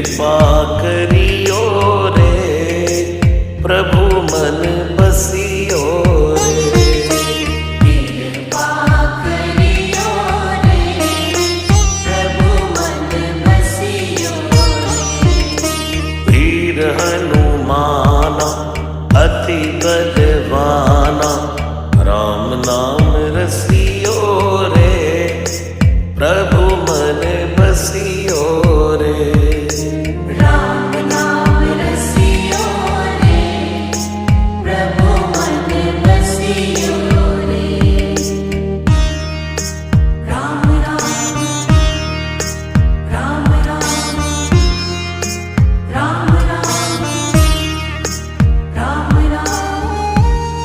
कृपा करियो रे, प्रभु मन बसियो रे। कृपा करियो रे, प्रभु मन बसियो रे। वीर हनुमाना अति बलवाना, राम नाम